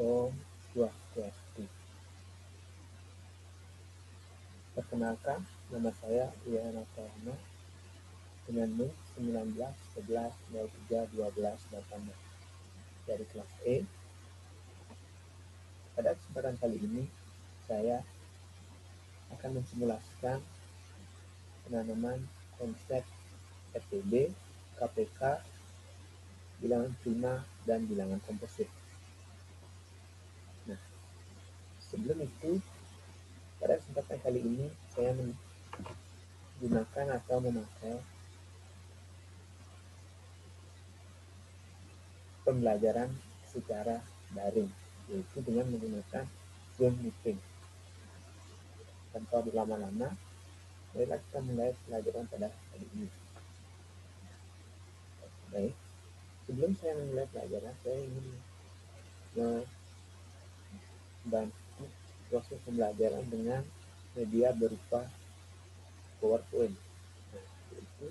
Om Swastiastu. Perkenalkan, nama saya Lia Natayana dengan NIM 1911031218 dari kelas E. Pada kesempatan kali ini, saya akan mensimulasikan penanaman konsep RTB, KPK, bilangan prima, dan bilangan komposit. Nah, sebelum itu, pada kesempatan kali ini saya menggunakan atau memakai pembelajaran secara daring, yaitu dengan menggunakan Zoom meeting. Tanpa berlama-lama, marilah kita mulai pelajaran pada hari ini. Baik, sebelum saya memulai pelajaran, saya ingin membantu proses pembelajaran dengan media berupa PowerPoint. Nah, yaitu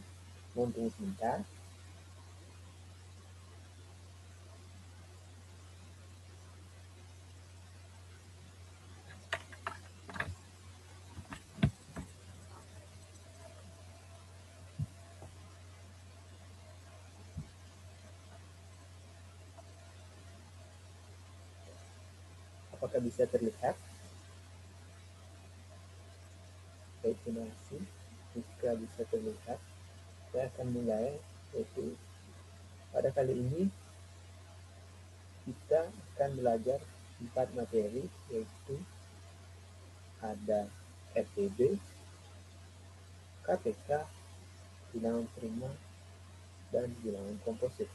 mohon tunggu sebentar. Apakah bisa terlihat? Baik, terima kasih. Jika bisa terlihat, saya akan mulai, yaitu pada kali ini kita akan belajar 4 materi, yaitu ada RTB, KPK, bilangan prima, dan bilangan komposit.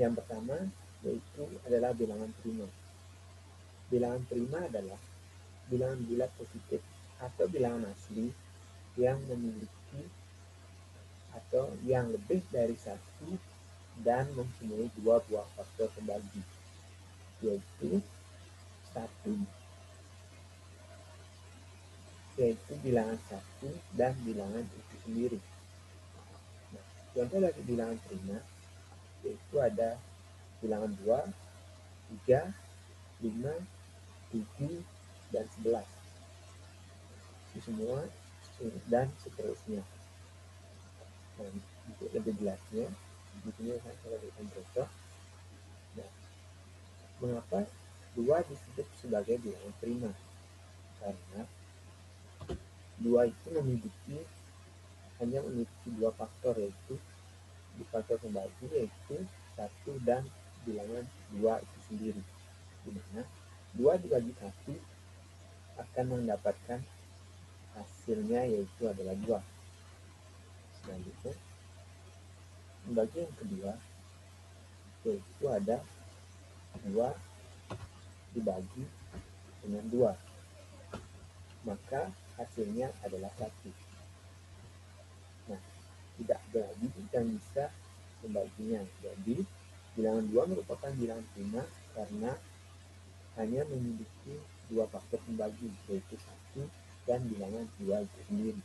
Yang pertama yaitu adalah bilangan prima. Bilangan prima adalah bilangan bulat positif atau bilangan asli yang memiliki atau yang lebih dari satu dan mempunyai dua buah faktor pembagi, yaitu bilangan satu dan bilangan itu sendiri. Nah, contoh dari bilangan prima yaitu ada bilangan 2, 3, 5, 7, dan 11. Itu semua dan seterusnya. Nah, untuk lebih jelasnya, di sini saya berikan contoh. Nah, mengapa 2 disebut sebagai bilangan prima? Karena 2 itu hanya memiliki dua faktor, yaitu di faktor pembagi, yaitu 1 dan bilangan 2 itu sendiri. Di mana 2 dibagi 1 akan mendapatkan hasilnya yaitu adalah 2. Selanjutnya, pembagi yang kedua yaitu ada 2 dibagi dengan 2, maka hasilnya adalah 1. Nah, tidak ada lagi yang bisa membaginya. Jadi, bilangan 2 merupakan bilangan prima karena hanya memiliki dua faktor pembagi, yaitu 1 dan bilangan 2 itu sendiri.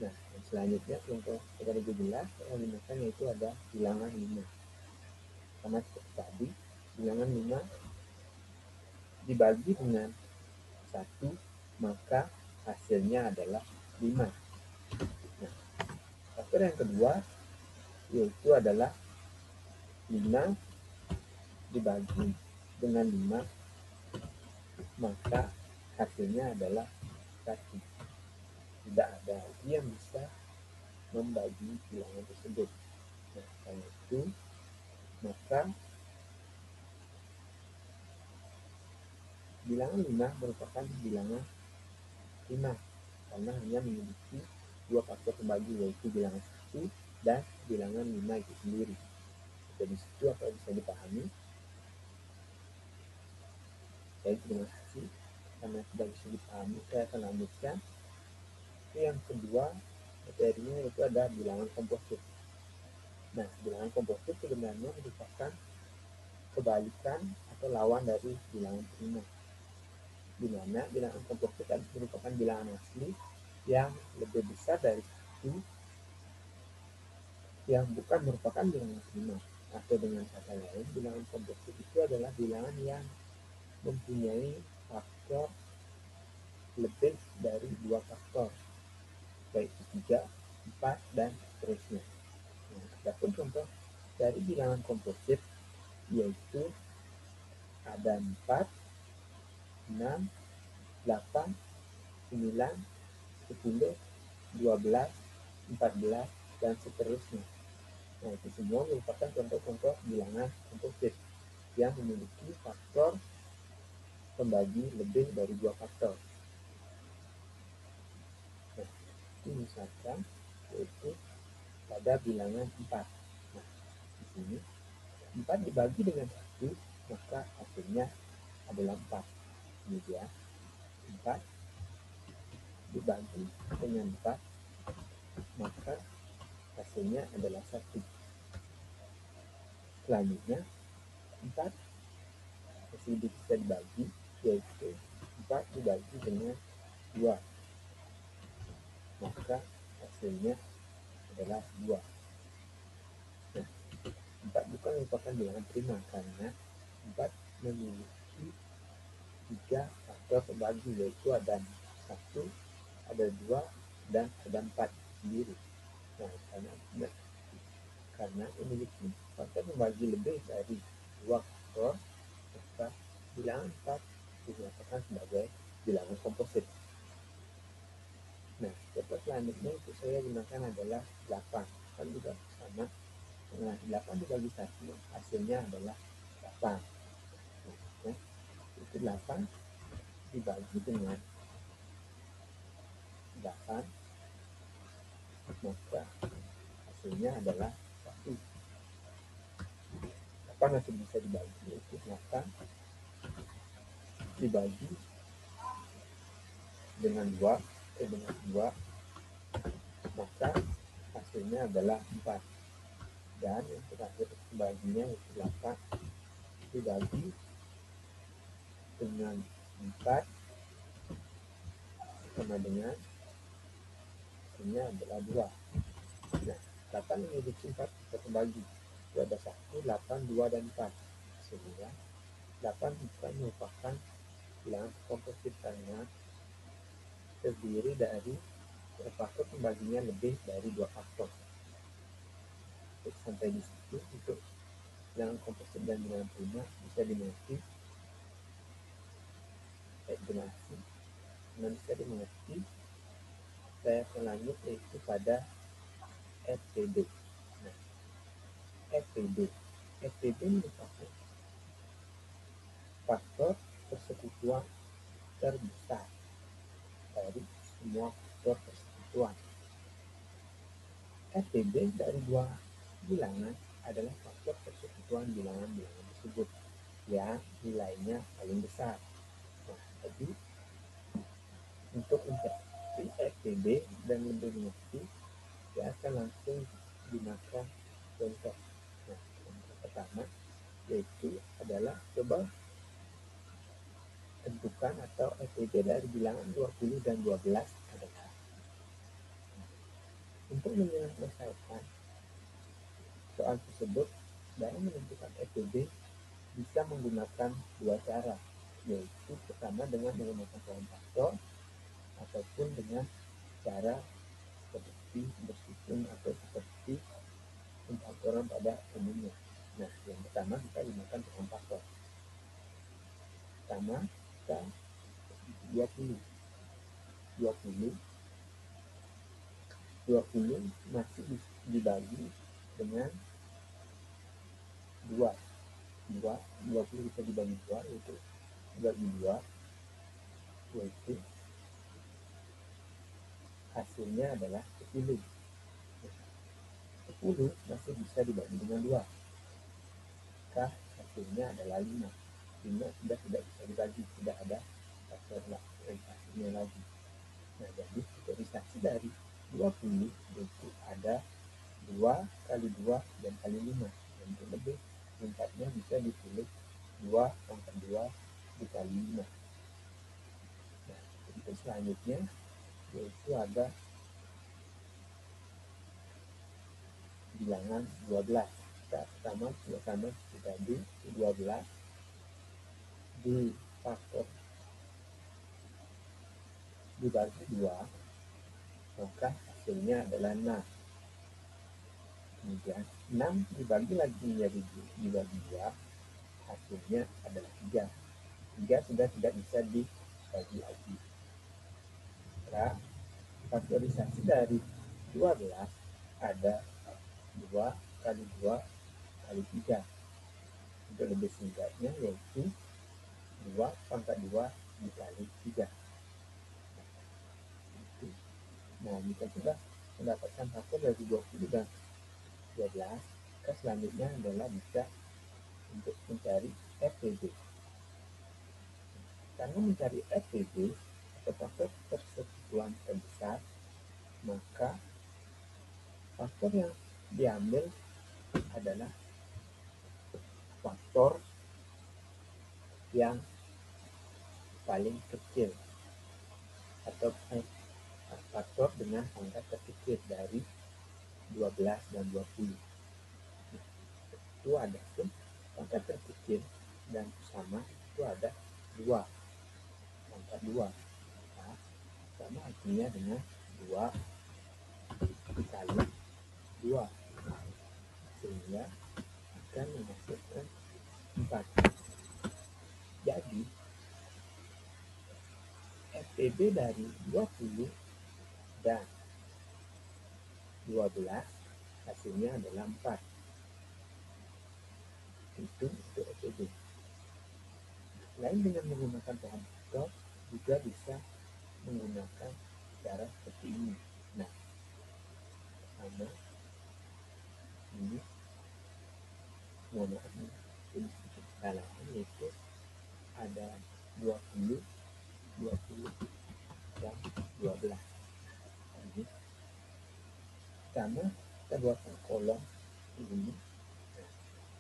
Nah, selanjutnya contoh agar lebih jelas saya gunakan yaitu ada bilangan 5. Sama seperti tadi, bilangan 5 dibagi dengan 1, maka hasilnya adalah 5. Nah, faktor yang kedua yaitu adalah 5 dibagi dengan 5, maka hasilnya adalah 1. Tidak ada lagi yang bisa membagi bilangan tersebut. Nah, karena itu maka bilangan 5 merupakan bilangan prima karena hanya memiliki dua faktor pembagi, yaitu bilangan 1 dan bilangan 5 itu sendiri. Jadi situ apa bisa dipahami? Baik, terima kasih. Karena sudah bisa dipahami, saya akan lanjutkan. Yang kedua materinya itu ada bilangan komposit. Nah, bilangan komposit sebenarnya merupakan kebalikan atau lawan dari bilangan prima, di mana bilangan komposit merupakan bilangan asli yang lebih besar dari 1 yang bukan merupakan bilangan prima. Atau dengan kata lain, bilangan komposit itu adalah bilangan yang mempunyai faktor lebih dari 2 faktor, baik 3, 4, dan seterusnya. Nah, adapun contoh dari bilangan komposit yaitu ada 4, 6, 8, 9, 10, 12, 14, dan seterusnya. Nah, itu semua merupakan contoh-contoh bilangan komposit yang memiliki faktor pembagi lebih dari 2 faktor. Nah, itu misalkan yaitu pada bilangan 4. Nah, di sini 4 dibagi dengan 1, maka hasilnya adalah 4. Kemudian 4 dibagi dengan 4, maka hasilnya adalah 1. Selanjutnya 4 masih bisa dibagi, yaitu 4 dibagi dengan 2, maka hasilnya adalah 2. Nah, 4 bukan merupakan bilangan prima karena 4 memiliki 3 faktor pembagi, yaitu ada 1, ada 2, dan ada 4 sendiri. Nah, karena memiliki faktor pembagi lebih dari 2 faktor, maka bilangan 4 dinyatakan sebagai bilangan komposit. Nah, contoh selanjutnya itu saya gunakan adalah 8. Kan juga sama. Nah, 8 dibagi 1 hasilnya adalah 8. Nah, itu 8 dibagi dengan 8, maka hasilnya adalah 1. 8 masih bisa dibagi, yaitu 8 dibagi dengan 2, maka hasilnya adalah 4. Dan yang terakhir pembaginya yaitu 8 dibagi dengan 4 sama dengan hasilnya adalah 2. Nah, 8 memiliki 4 pembagi, itu ada 1, 8, 2, dan 4. Sehingga 8 bukan merupakan bilangan komposit karena terdiri dari faktor pembaginya lebih dari 2 faktor. Sampai di situ untuk bilangan komposit dan bilangan prima bisa dimengerti. Saya akan lanjut yaitu pada FPB. Nah, FPB merupakan faktor persekutuan terbesar dari semua faktor persekutuan. FPB dari dua bilangan adalah faktor persekutuan bilangan-bilangan tersebut yang nilainya paling besar. Nah, jadi untuk mencapai FPB dan lebih mengerti, saya akan langsung gunakan contoh. Nah, contoh pertama yaitu adalah coba tentukan atau FPB dari bilangan 20 dan 12 adalah. Untuk menyelesaikan soal tersebut, dalam menentukan FPB bisa menggunakan dua cara, yaitu pertama dengan menggunakan pola faktor ataupun dengan cara seperti bersusun atau seperti pemfaktoran pada umumnya. Nah, yang pertama kita gunakan pola faktor. Pertama kita 20 masih dibagi dengan 2. 20 bisa dibagi 2 yaitu dibagi 2 yaitu hasilnya adalah 10. 10 masih bisa dibagi dengan 2, maka hasilnya adalah 5. 5 sudah tidak bisa dibagi, tidak ada faktor hasilnya lagi. Nah, jadi faktorisasi dari 20 yaitu ada 2 kali 2 dan kali 5. Dan untuk lebih tingkatnya bisa ditulis 2 pangkat 2 dikali 5. Nah, untuk selanjutnya yaitu ada bilangan 12. maka sama tadi 12 di faktor dibagi 2, maka hasilnya adalah 6. Kemudian 6 dibagi lagi menjadi dibagi 2, hasilnya adalah 3. 3 sudah tidak bisa dibagi lagi. Setelah faktorisasi dari 12 ada 2 kali 2 kali 3. Untuk lebih singkatnya yaitu 2 pangkat 2 dikali 3. Nah, jika sudah mendapatkan faktor dari 20 dan 12, maka selanjutnya adalah bisa untuk mencari FPB. Karena mencari FPB atau faktor persekutuan terbesar, maka faktor yang diambil adalah faktor yang paling kecil atau faktor dengan angka terkecil dari 12 dan 20. Itu ada pun angka terkecil dan sama itu ada 2, angka 2. Nah, sama artinya dengan 2 dikali 2, sehingga akan menghasilkan 4. Jadi FPB dari 20 dan 12 hasilnya adalah 4. Itu untuk FPB. Lain dengan menggunakan paham faktor, juga bisa menggunakan cara seperti ini. Nah, sama ini ini kesalahan, yaitu ada 20 dan 12. Ini sama kita buatkan kolom ini.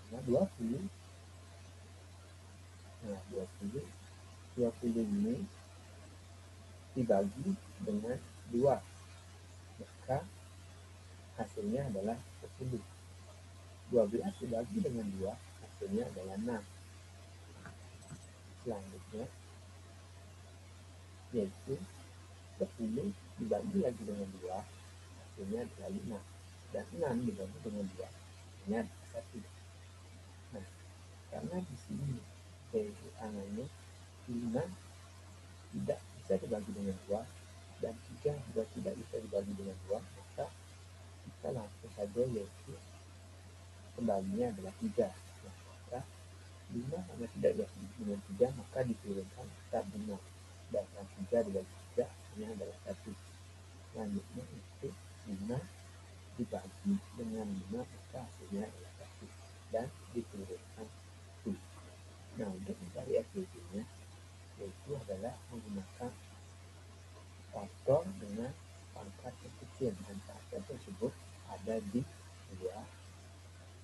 Nah, 20 ini dibagi dengan 2, maka hasilnya adalah 10. 12 dibagi dengan 2, hasilnya adalah 6. Selanjutnya yaitu 10 dibagi lagi dengan 2, hasilnya adalah 5. Dan 6 dibagi dengan 2, hasilnya adalah 1. Nah, karena di sini anggapannya 5 tidak bisa dibagi dengan 2 dan 3 juga tidak bisa dibagi dengan 2, maka kita langsung saja yaitu kembalinya adalah 3. Nah, maka 5 karena tidak dibagi dengan 3, maka diturunkan tetap 5. Dan 3 dibagi 3 hanya adalah 1. Selanjutnya itu 5 dibagi dengan 5, maka hasilnya adalah 1. Dan diturunkan 1. Nah, untuk mencari FPB-nya yaitu adalah menggunakan faktor dengan pangkat yang kecil, dan faktor tersebut ada di 2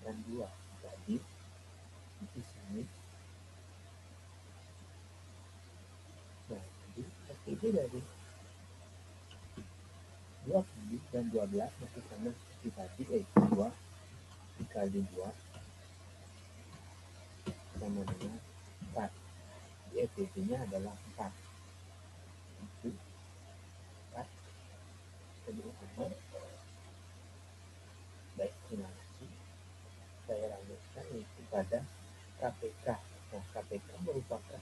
dan 2. Jadi di sini, nah, jadi FPB dari 20 dan 12 masih sama seperti tadi, yaitu 2 dikali 2 sama dengan 4. Di FPB-nya adalah 4. Itu 4. Kemudian baik, terima kasih. Saya lanjutkan yaitu pada KPK. Nah, KPK merupakan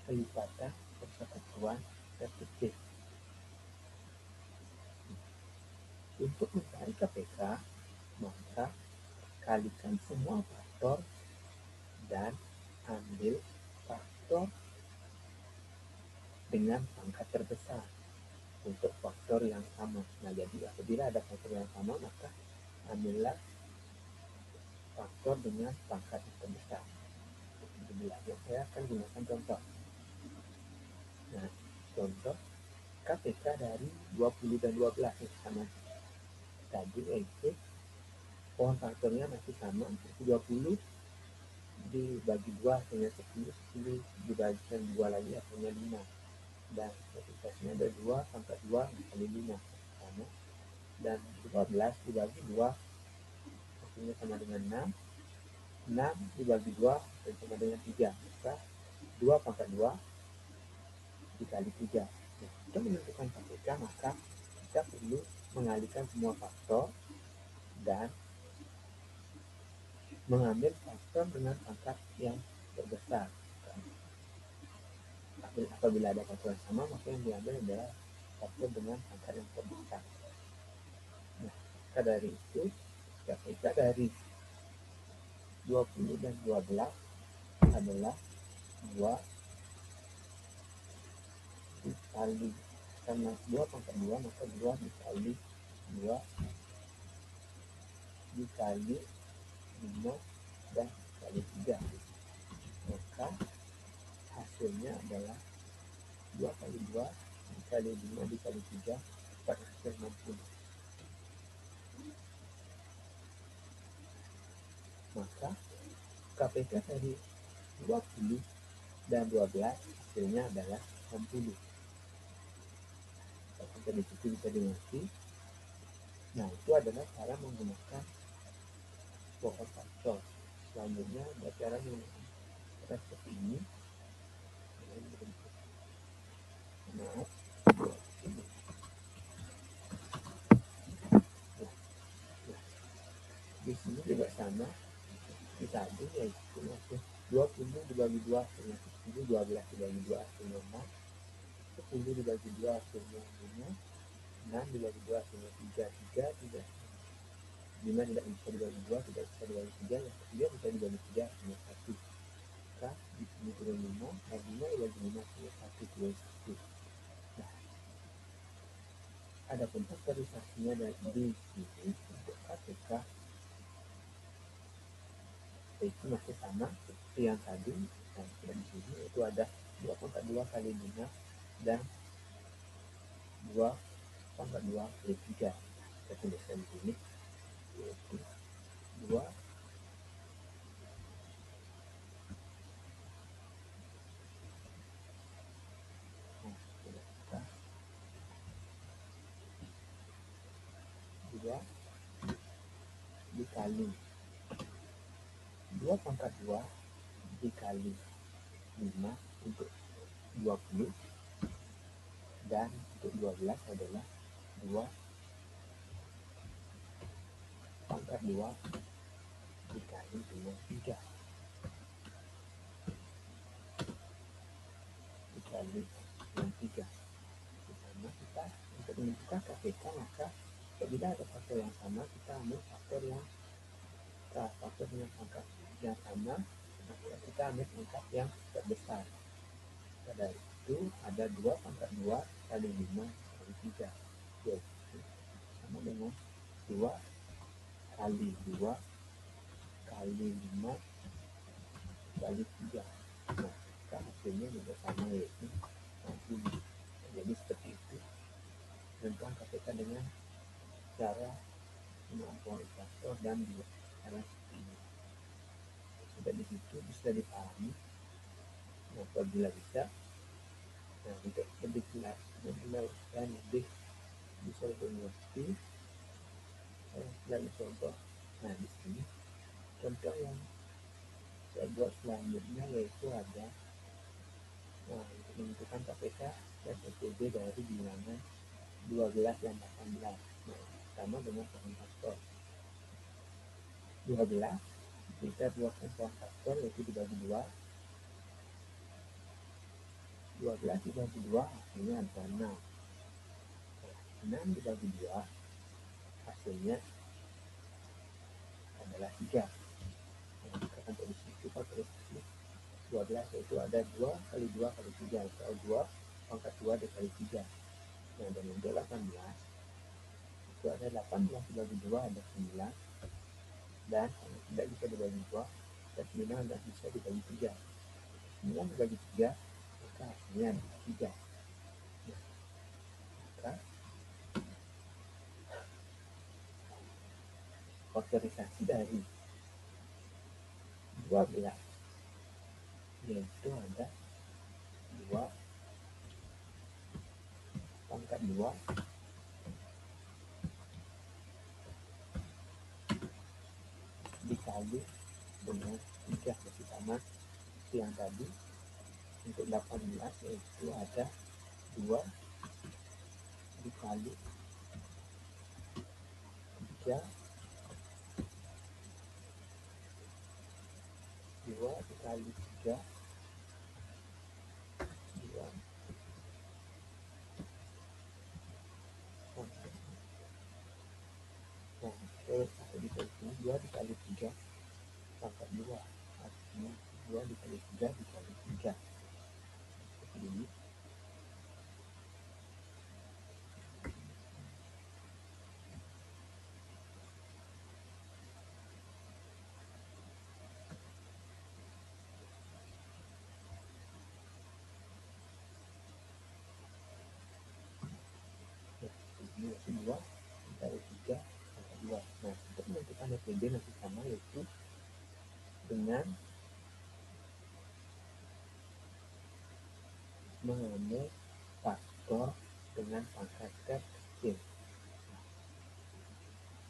kelipatan persekutuan terkecil. Untuk mencari KPK, maka kalikan semua faktor dan ambil faktor dengan pangkat terbesar untuk faktor yang sama. Nah, jadi apabila ada faktor yang sama, maka ambillah faktor dengan pangkat yang terbesar. Untuk belajar, saya akan gunakan contoh. Nah, contoh KPK dari 20 dan 12 sama tadi, yaitu pohon faktornya masih sama, 20 dibagi 2 hasilnya 10, 10 dibagikan 2 lagi hasilnya 5, dan multiplikasinya ada 2 pangkat 2 dikali 5 sama, dan 12 dibagi 2 hasilnya sama dengan 6 dibagi 2 dan sama dengan 3, maka 2 pangkat 2 dikali 3. Nah, untuk menentukan KPK maka kita perlu mengalihkan semua faktor dan mengambil faktor dengan pangkat yang terbesar. Apabila ada faktor yang sama, maka yang diambil adalah faktor dengan pangkat yang terbesar. Nah, maka dari itu KPK dari 20 dan 12 adalah 2 dikali, karena 2 pangkat 2 maka 2 dikali 2 dikali 5 dan dikali 3, maka hasilnya adalah 2 kali 2 dikali 5 dikali 3 pada hasil 60. Maka KPK dari 20 dan 12 hasilnya adalah 60. Sampai di situ bisa dimengerti. Nah, itu adalah cara menggunakan pohon faktor. Selanjutnya ada cara menggunakan cara seperti ini. Maaf. Di sini juga sama. Kita ada yaitu 20 dibagi 2 hasilnya 10, 12 dibagi 2 hasilnya 6, 10 dibagi 2 hasilnya 5, 6 dibagi 2 hasilnya 3, 3 tidak 5 tidak bisa dibagi 2, tidak bisa dibagi 3, yang ketiga bisa dibagi 3 hasilnya 1. Maka di sini turun 5, dan 5 dibagi 5 hasilnya 1, turun 1. Nah, ada pun faktorisasinya dari di sini untuk KPK itu masih sama seperti yang tadi. Nah, di sini itu ada 2 pangkat 2 kali 5 dan 2 pangkat 2 kali 3. Kita tuliskan di sini yaitu 2 dikali 2 pangkat 2 dikali 5 untuk 20, dan untuk 12 adalah 2 pangkat 2 dikali dengan 3 dikali dengan 3. Sama kita untuk menentukan KPK, maka apabila ada faktor yang sama kita ambil faktor dengan pangkat yang sama, maka kita ambil pangkat yang terbesar. Pada itu ada 2 pangkat 2 kali 5 kali 3, yaitu sama dengan 2 kali 2 kali 5 kali 3. Nah, hasilnya juga sama yaitu 60. Jadi seperti itu tentang KPK dengan cara mengaplikasi faktor dan cara seperti ini. Sudah di situ bisa dipahami. Nah, apabila bisa, nah untuk lebih jelas dan lebih bisa mengerti, dan contoh. Nah, di sini contoh yang saya buat selanjutnya yaitu ada untuk menentukan KPK dan SPB dari bilangan 12 dan 18. Nah, sama dengan pohon faktor. 12 kita buatkan pohon faktor yaitu dibagi 2. 12 dibagi 2 hasilnya adalah 6. 6 dibagi 2 hasilnya adalah 3. Nah, kita akan tulis itu faktorisasi 12 yaitu ada 2 kali 2 kali 3 atau 2 pangkat 2 dikali 3. Nah, dan untuk 18 itu ada 18 dibagi 2 ada 9, dan tidak bisa dibagi 2 dan 9 tidak bisa dibagi 3. 9 dibagi 3 maka hasilnya adalah 3. Nah, maka faktorisasi dari 12 yaitu ada 2 pangkat 2 dikali dengan 3 masih sama yang tadi. Untuk 18 yaitu ada 2 dikali 3, 2 dikali 3, 2 nah terus di sini 2 dikali 3 pangkat 2, artinya 2 dikali 3 dikali 3 seperti ini. Ini 2 dikali 3 pangkat 2. Nah untuk menentukan FPD masih sama, yaitu dengan mengambil faktor dengan pangkat kecil.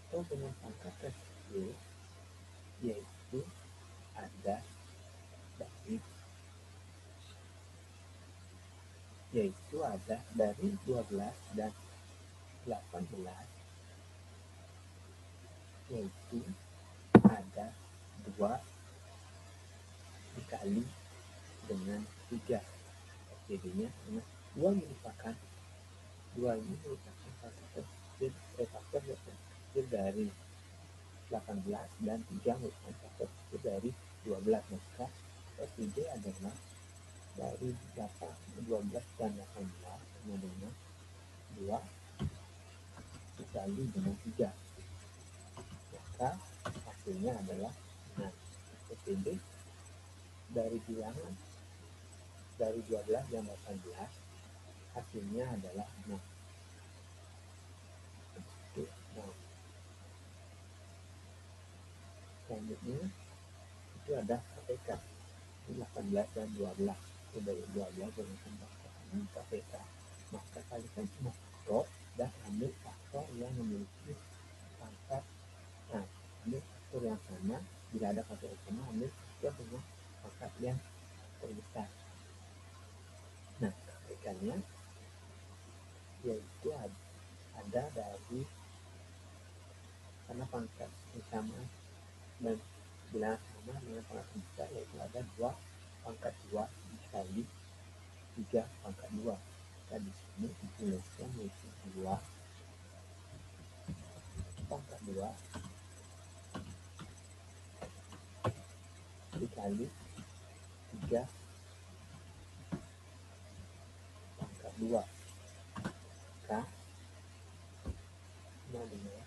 Atau dengan pangkat kecil yaitu ada dari 12 dan 18, yaitu ada 2 dikali dengan 3. Jadinya 2 merupakan faktor kecil dari 18 dan 3 merupakan faktor kecil dari 12. Maka FPD adalah dari 12 dan 18 sama dengan 2 dikali dengan 3. Maka hasilnya adalah FPD dari bilangan dari 12 dan 18 hasilnya adalah 6. Nah, selanjutnya itu ada KPK 18 dan 12. Dari 12 dengan KPK, maka kalikan semua faktor dan ambil faktor yang memiliki pangkat. Nah, ambil faktor yang sama. Bila ada faktor yang sama, ambil faktor dengan pangkat yang terbesar. Nah, KPK-nya yaitu ada dari, karena pangkat yang sama dan bila sama dengan pangkat terbesar, yaitu ada 2 pangkat 2 dikali 3 pangkat 2. Maka di sini dituliskan yaitu 2 pangkat 2 dikali 3 pangkat 2. Maka sama dengan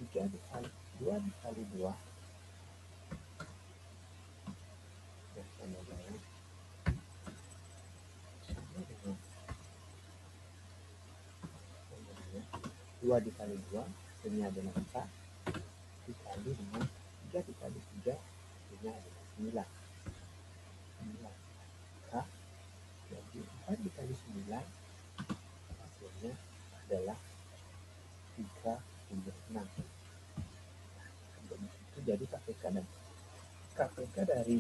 3 dikali 2 dikali 2 sama dengan 2 dikali 2 ini adalah 4 dikali dengan 3 dikali 3 ini adalah 9. Maka jadi 4 dikali 9 hasilnya adalah 36. Itu jadi KPK dari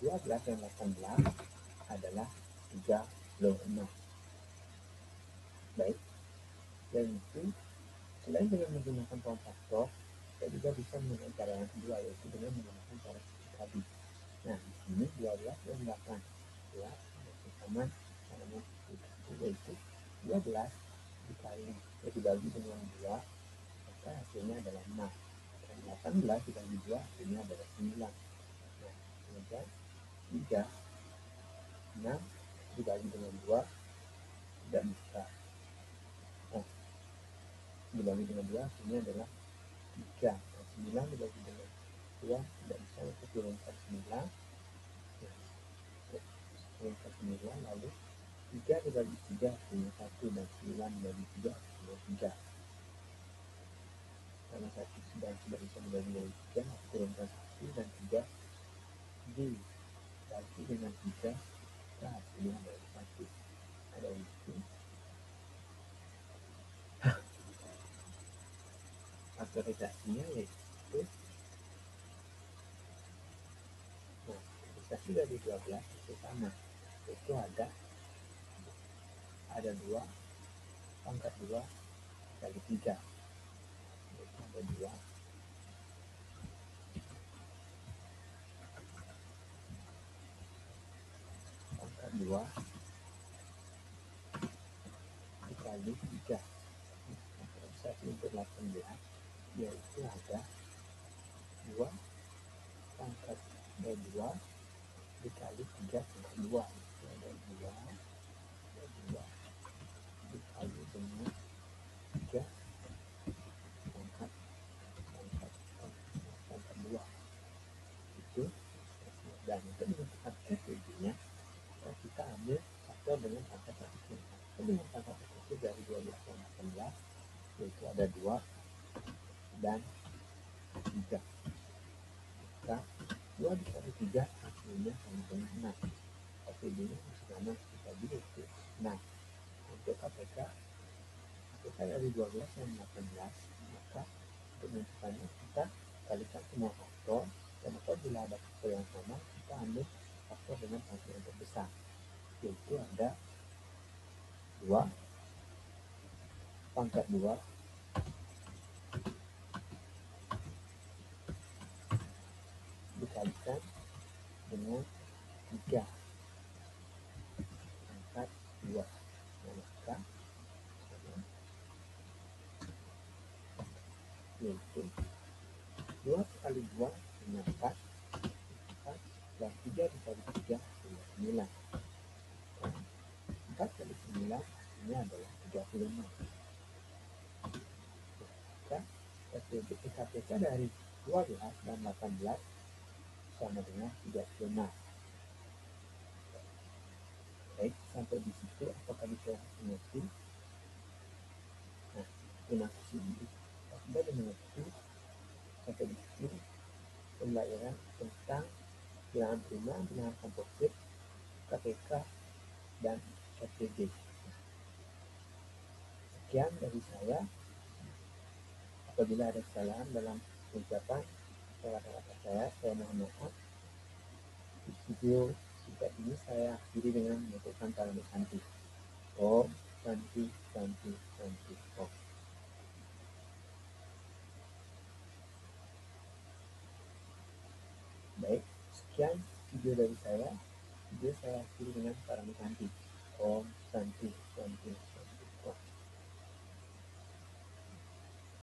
12 dan 18 adalah 36. Baik, dan itu selain dengan menggunakan form faktor, kita juga bisa menggunakan cara yang kedua, yaitu dengan menggunakan cara tadi. Nah, di sini 12 dan 18 sama caranya yaitu 12 dibagi dengan 2, maka hasilnya adalah 6. Dan 18 dibagi 2 hasilnya adalah 9. Nah, kemudian 3, 6 dibagi dengan 2 tidak bisa. Nah, dibagi dengan 2 hasilnya adalah 3. Nah, 9 dibagi dengan 2 tidak bisa, untuk turunkan 9. Nah, turunkan 9, lalu 3 dibagi 3 hasilnya 1, dan 9 dibagi 3 hasilnya 3. Karena 1 sudah bisa dibagi dari 3, turunkan 1 dan 3 dibagi dengan 3, maka hasilnya adalah 1. Ada itu faktorisasinya yaitu Permutasi dari 12 itu sama, yaitu ada 2 pangkat 2 kali 3, yaitu ada 2 pangkat 2 dikali 3. Permutasi untuk 18 yaitu ada 2 pangkat 2 dikali 3 pangkat 2, itu ada 2 dikali dengan 3 pangkat 2 itu. Dan untuk menentukan FPB-nya kita ambil faktor dengan pangkat positif. Dengan pangkat positif dari 12 dan 18 yaitu ada 2 dan 3. Maka 2 dikali 3 hasilnya sama dengan 6. FPB-nya masih sama seperti tadi, yaitu 6. Untuk KPK dari 12 dan 18, maka untuk menentukannya kita kalikan semua faktor, dan apabila ada faktor yang sama kita ambil faktor dengan faktor yang terbesar, yaitu ada 2 pangkat 2 dikalikan dengan 3 pangkat 2, maka yaitu 2 kali 2 dengan 4, dan 3 dikali 3 dengan 9. 4 kali 9 ini adalah 36. Maka KPK dari 12 dan 18 sama dengan 36. Baik, sampai di situ apakah bisa mengerti? Nah, terima kasih. Sudah mengerti sampai di situ pembelajaran tentang bilangan prima, bilangan komposit, KPK, dan FPG. Sekian dari saya. Apabila ada kesalahan dalam ucapan kata-kata saya mohon maaf. Di video singkat ini saya akhiri dengan menyebutkan kalimat Santi. Om Santi Santi Santi Om. Baik, sekian video dari saya. Video saya akhiri dengan kalimat Santi. Om Santi Santi Santi.